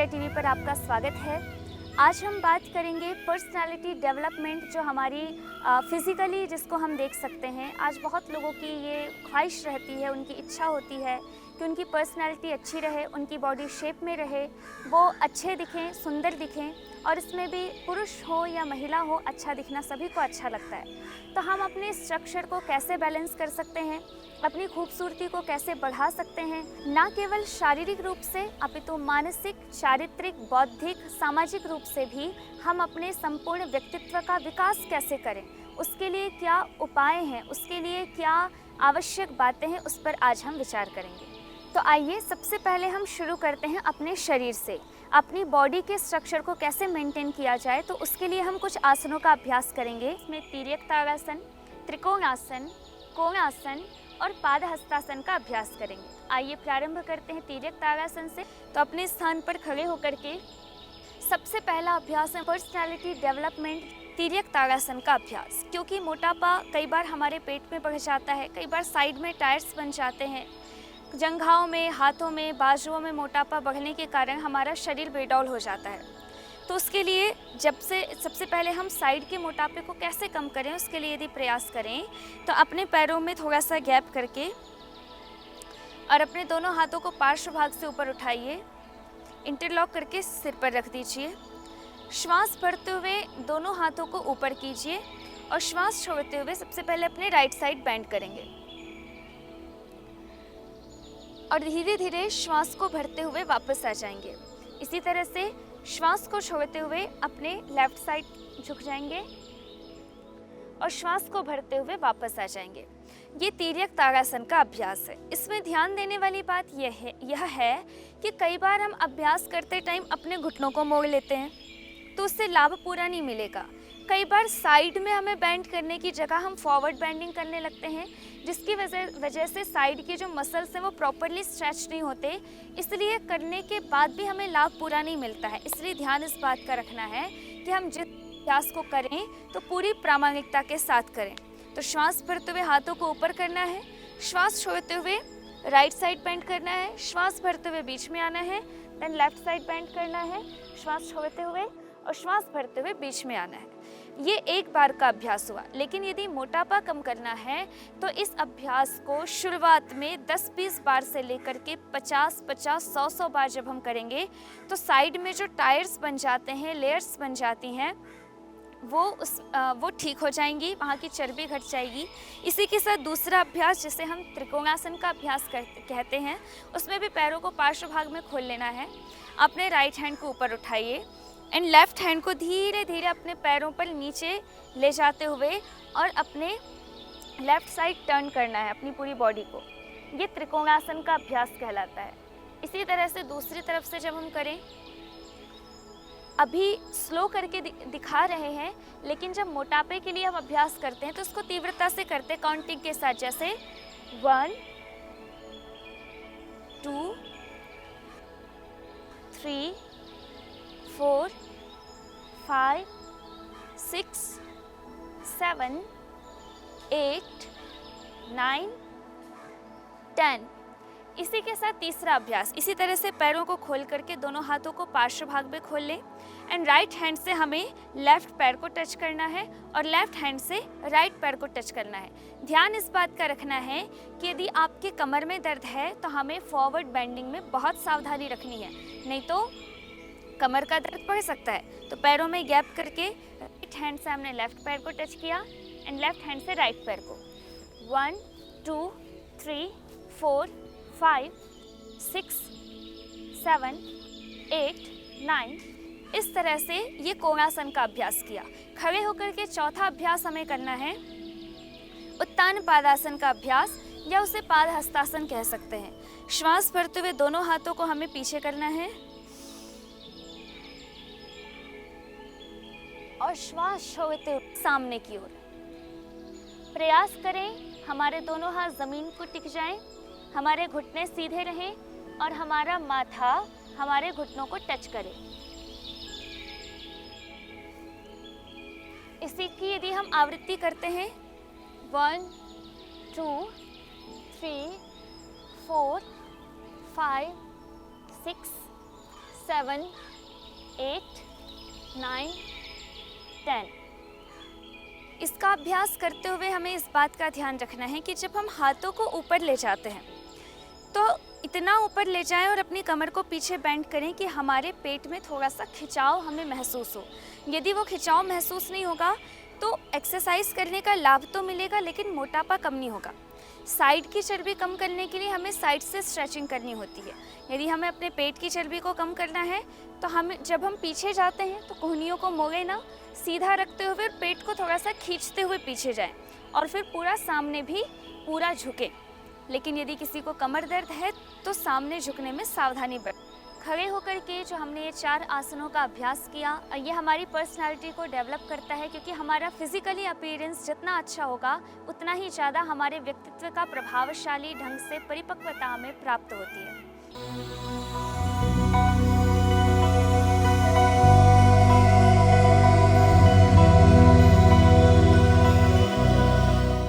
TV पर आपका स्वागत है। आज हम बात करेंगे पर्सनालिटी डेवलपमेंट, जो हमारी फिज़िकली जिसको हम देख सकते हैं। आज बहुत लोगों की ये ख्वाहिश रहती है, उनकी इच्छा होती है कि उनकी पर्सनालिटी अच्छी रहे, उनकी बॉडी शेप में रहे, वो अच्छे दिखें, सुंदर दिखें, और इसमें भी पुरुष हो या महिला हो, अच्छा दिखना सभी को अच्छा लगता है। तो हम अपने स्ट्रक्चर को कैसे बैलेंस कर सकते हैं, अपनी खूबसूरती को कैसे बढ़ा सकते हैं, ना केवल शारीरिक रूप से अपितु मानसिक, चारित्रिक, बौद्धिक, सामाजिक रूप से भी हम अपने संपूर्ण व्यक्तित्व का विकास कैसे करें, उसके लिए क्या उपाय हैं, उसके लिए क्या आवश्यक बातें हैं, उस पर आज हम विचार करेंगे। तो आइए सबसे पहले हम शुरू करते हैं अपने शरीर से। अपनी बॉडी के स्ट्रक्चर को कैसे मेंटेन किया जाए, तो उसके लिए हम कुछ आसनों का अभ्यास करेंगे। इसमें तिर्यक ताड़ासन, त्रिकोणासन, कोणासन और पादहस्तासन का अभ्यास करेंगे। आइए प्रारंभ करते हैं तिर्यक ताड़ासन से। तो अपने स्थान पर खड़े होकर के सबसे पहला अभ्यास है पर्सनालिटी डेवलपमेंट, तिर्यक ताड़ासन का अभ्यास। क्योंकि मोटापा कई बार हमारे पेट में बढ़ जाता है, कई बार साइड में टायर्स बन जाते हैं, जंघाओं में, हाथों में, बाजुओं में मोटापा बढ़ने के कारण हमारा शरीर बेडौल हो जाता है। तो उसके लिए सबसे पहले हम साइड के मोटापे को कैसे कम करें, उसके लिए यदि प्रयास करें तो अपने पैरों में थोड़ा सा गैप करके और अपने दोनों हाथों को पार्श्व भाग से ऊपर उठाइए, इंटरलॉक करके सिर पर रख दीजिए। श्वास भरते हुए दोनों हाथों को ऊपर कीजिए और श्वास छोड़ते हुए सबसे पहले अपने राइट साइड बेंड करेंगे और धीरे धीरे श्वास को भरते हुए वापस आ जाएंगे। इसी तरह से श्वास को छोड़ते हुए अपने लेफ्ट साइड झुक जाएंगे और श्वास को भरते हुए वापस आ जाएंगे। ये तिर्यक ताड़ासन का अभ्यास है। इसमें ध्यान देने वाली बात यह है कि कई बार हम अभ्यास करते टाइम अपने घुटनों को मोड़ लेते हैं, तो उससे लाभ पूरा नहीं मिलेगा। कई बार साइड में हमें बेंड करने की जगह हम फॉरवर्ड बेंडिंग करने लगते हैं, जिसकी वजह से साइड के जो मसल्स हैं वो प्रॉपरली स्ट्रेच नहीं होते, इसलिए करने के बाद भी हमें लाभ पूरा नहीं मिलता है। इसलिए ध्यान इस बात का रखना है कि हम जिस अभ्यास को करें तो पूरी प्रामाणिकता के साथ करें। तो श्वास भरते हुए हाथों को ऊपर करना है, श्वास छोड़ते हुए राइट साइड बेंड करना है, श्वास भरते हुए बीच में आना है, देन लेफ्ट साइड बेंड करना है, श्वास छोड़ते हुए और श्वास भरते हुए बीच में आना है। ये एक बार का अभ्यास हुआ, लेकिन यदि मोटापा कम करना है तो इस अभ्यास को शुरुआत में 10-20 बार से लेकर के 50-50, 100-100 बार जब हम करेंगे तो साइड में जो टायर्स बन जाते हैं, लेयर्स बन जाती हैं, वो ठीक हो जाएंगी, वहाँ की चर्बी घट जाएगी। इसी के साथ दूसरा अभ्यास जिसे हम त्रिकोणासन का अभ्यास कहते हैं, उसमें भी पैरों को पार्श्व भाग में खोल लेना है। अपने राइट हैंड को ऊपर उठाइए एंड लेफ्ट हैंड को धीरे धीरे अपने पैरों पर नीचे ले जाते हुए और अपने लेफ्ट साइड टर्न करना है अपनी पूरी बॉडी को। ये त्रिकोणासन का अभ्यास कहलाता है। इसी तरह से दूसरी तरफ से जब हम करें, अभी स्लो करके दिखा रहे हैं, लेकिन जब मोटापे के लिए हम अभ्यास करते हैं तो उसको तीव्रता से करते हैं, काउंटिंग के साथ, जैसे 1 2 3 4 5 6 7 8 9 10। इसी के साथ तीसरा अभ्यास, इसी तरह से पैरों को खोल करके दोनों हाथों को पार्श्व भाग में खोल लें एंड राइट हैंड से हमें लेफ्ट पैर को टच करना है और लेफ्ट हैंड से राइट पैर को टच करना है। ध्यान इस बात का रखना है कि यदि आपके कमर में दर्द है तो हमें फॉरवर्ड बेंडिंग में बहुत सावधानी रखनी है, नहीं तो कमर का दर्द बढ़ सकता है। तो पैरों में गैप करके राइट हैंड से हमने लेफ्ट पैर को टच किया एंड लेफ्ट हैंड से राइट पैर को। 1 2 3 4 5 6 7 8 9। इस तरह से ये कोणासन का अभ्यास किया। खड़े होकर के चौथा अभ्यास हमें करना है उत्तान पादासन का अभ्यास, या उसे पादहस्तासन कह सकते हैं। श्वास भरते हुए दोनों हाथों को हमें पीछे करना है और श्वास छोड़ते हुए सामने की ओर। प्रयास करें हमारे दोनों हाथ जमीन को टिक जाएं, हमारे घुटने सीधे रहें और हमारा माथा हमारे घुटनों को टच करे। इसी की यदि हम आवृत्ति करते हैं 1 2 3 4 5 6 7, 8, 9, 10। इसका अभ्यास करते हुए हमें इस बात का ध्यान रखना है कि जब हम हाथों को ऊपर ले जाते हैं तो इतना ऊपर ले जाएं और अपनी कमर को पीछे बेंड करें कि हमारे पेट में थोड़ा सा खिंचाव हमें महसूस हो। यदि वो खिंचाव महसूस नहीं होगा तो एक्सरसाइज करने का लाभ तो मिलेगा लेकिन मोटापा कम नहीं होगा। साइड की चर्बी कम करने के लिए हमें साइड से स्ट्रेचिंग करनी होती है। यदि हमें अपने पेट की चर्बी को कम करना है तो जब हम पीछे जाते हैं तो कोहनियों को मोड़े ना, सीधा रखते हुए पेट को थोड़ा सा खींचते हुए पीछे जाएं और फिर पूरा सामने भी पूरा झुके। लेकिन यदि किसी को कमर दर्द है तो सामने झुकने में सावधानी बरतें। खड़े होकर के जो हमने ये 4 आसनों का अभ्यास किया, ये हमारी पर्सनालिटी को डेवलप करता है, क्योंकि हमारा फिजिकली अपीयरेंस जितना अच्छा होगा उतना ही ज़्यादा हमारे व्यक्तित्व का प्रभावशाली ढंग से परिपक्वता हमें प्राप्त होती है।